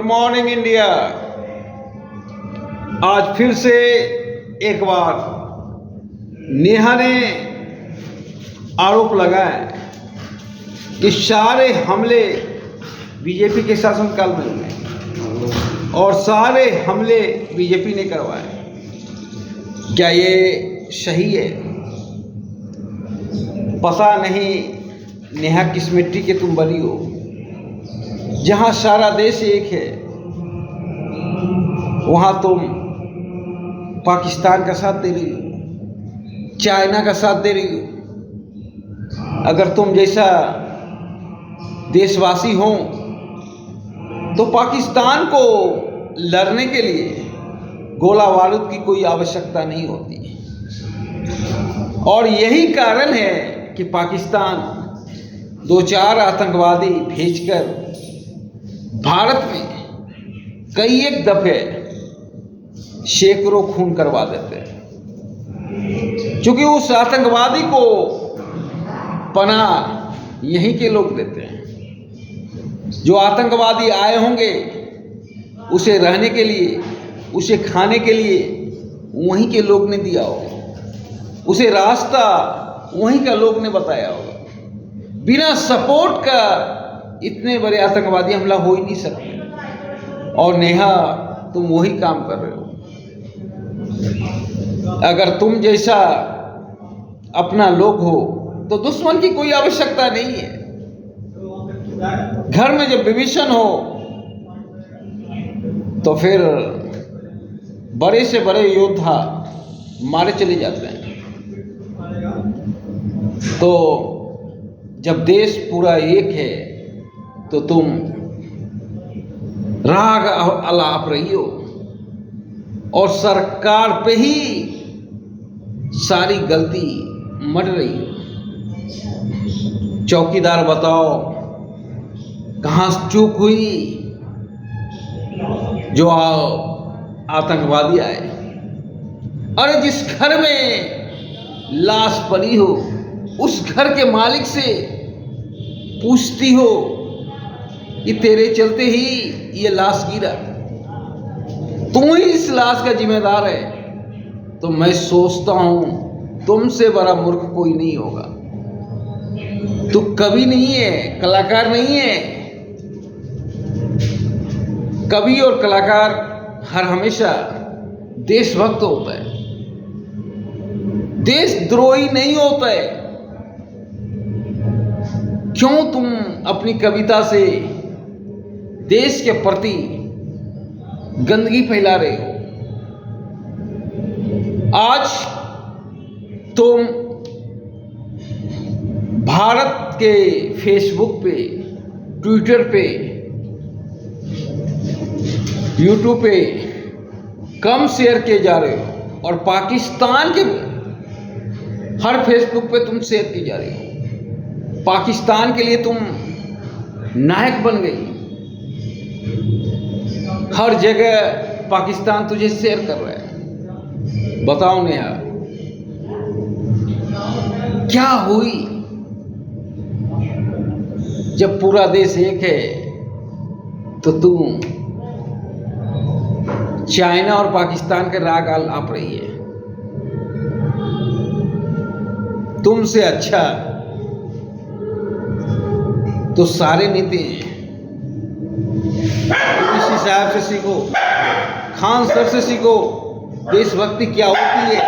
Morning India. आज फिर से एक बार नेहा ने आरोप लगाया कि सारे हमले बीजेपी के शासनकाल में हुए और सारे हमले बीजेपी ने करवाए। क्या ये सही है? पता नहीं नेहा किस मिट्टी के तुम बनी हो, जहां सारा देश एक है वहां तुम पाकिस्तान का साथ दे रही हो, चाइना का साथ दे रही हो। अगर तुम जैसा देशवासी हो तो पाकिस्तान को लड़ने के लिए गोला बारूद की कोई आवश्यकता नहीं होती। और यही कारण है कि पाकिस्तान 2-4 आतंकवादी भेजकर भारत में कई एक दफे सैकड़ों खून करवा देते हैं, क्योंकि उस आतंकवादी को पनाह यहीं के लोग देते हैं। जो आतंकवादी आए होंगे उसे रहने के लिए, उसे खाने के लिए वहीं के लोग ने दिया होगा, उसे रास्ता वहीं का लोग ने बताया होगा। बिना सपोर्ट का इतने बड़े आतंकवादी हमला हो ही नहीं सकते। और नेहा तुम वही काम कर रहे हो। अगर तुम जैसा अपना लोग हो तो दुश्मन की कोई आवश्यकता नहीं है। घर में जब विभीषण हो तो फिर बड़े से बड़े योद्धा मारे चले जाते हैं। तो जब देश पूरा एक है तो तुम राग अलाप रही हो और सरकार पे ही सारी गलती मर रही हो। चौकीदार बताओ कहाँ चूक हुई जो आतंकवादी आए? अरे जिस घर में लाश पड़ी हो उस घर के मालिक से पूछती हो कि तेरे चलते ही ये लाश गिरा, तू ही इस लाश का जिम्मेदार है। तो मैं सोचता हूं तुमसे बड़ा मूर्ख कोई नहीं होगा। तू कवि नहीं है, कलाकार नहीं है। कवि और कलाकार हर हमेशा देशभक्त होता है, देशद्रोही नहीं होता है। क्यों तुम अपनी कविता से देश के प्रति गंदगी फैला रहे हो? आज तुम भारत के फेसबुक पे, ट्विटर पे, यूट्यूब पे कम शेयर किए जा रहे हो और पाकिस्तान के हर फेसबुक पे तुम शेयर की जा रही हो। पाकिस्तान के लिए तुम नायक बन गई। हर जगह पाकिस्तान तुझे शेयर कर रहा है। बताओ नेहा क्या हुई? जब पूरा देश एक है तो तुम चाइना और पाकिस्तान के राग आप रही है। तुमसे अच्छा तो सारे नीति हैं। इसी साहब से सीखो, खान सर से सीखो देशभक्ति क्या होती है।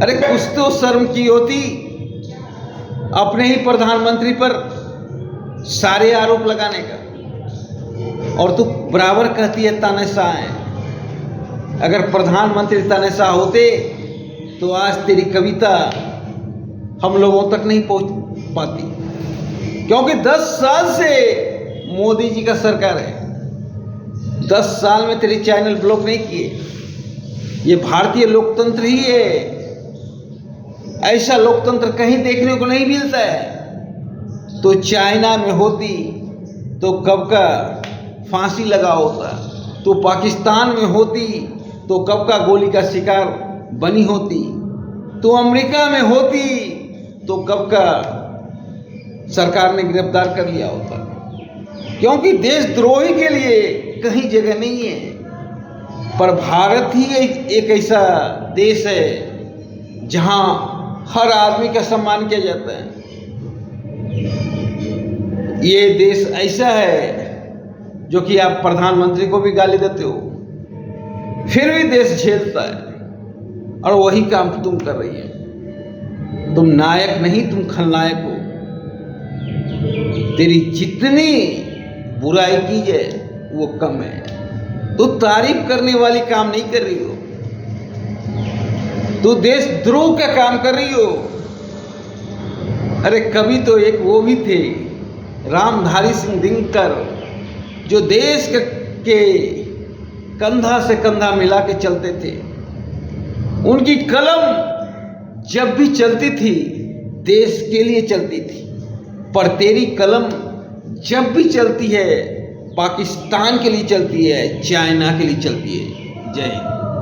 अरे कुछ तो शर्म की होती। अपने ही प्रधानमंत्री पर सारे आरोप लगाने का, और तू बराबर कहती है तानाशाह है। अगर प्रधानमंत्री तानाशाह होते तो आज तेरी कविता हम लोगों तक नहीं पहुंच पाती, क्योंकि 10 साल से मोदी जी का सरकार है। 10 साल में तेरे चैनल ब्लॉक नहीं किए। ये भारतीय लोकतंत्र ही है। ऐसा लोकतंत्र कहीं देखने को नहीं मिलता है। तो चाइना में होती तो कब का फांसी लगा होता, तो पाकिस्तान में होती तो कब का गोली का शिकार बनी होती, तो अमेरिका में होती तो कब का सरकार ने गिरफ्तार कर लिया होता। क्योंकि देशद्रोही के लिए कहीं जगह नहीं है। पर भारत ही एक ऐसा देश है जहां हर आदमी का सम्मान किया जाता है। ये देश ऐसा है जो कि आप प्रधानमंत्री को भी गाली देते हो, फिर भी देश झेलता है, और वही काम तुम कर रही है। तुम नायक नहीं, तुम खलनायक हो। तेरी जितनी बुराई की जाए वो कम है। तू तारीफ करने वाली काम नहीं कर रही हो, तू देशद्रोह का काम कर रही हो। अरे कभी तो एक वो भी थे रामधारी सिंह दिनकर, जो देश के कंधा से कंधा मिला के चलते थे। उनकी कलम जब भी चलती थी देश के लिए चलती थी, पर तेरी कलम जब भी चलती है पाकिस्तान के लिए चलती है, चाइना के लिए चलती है। जय हिंद।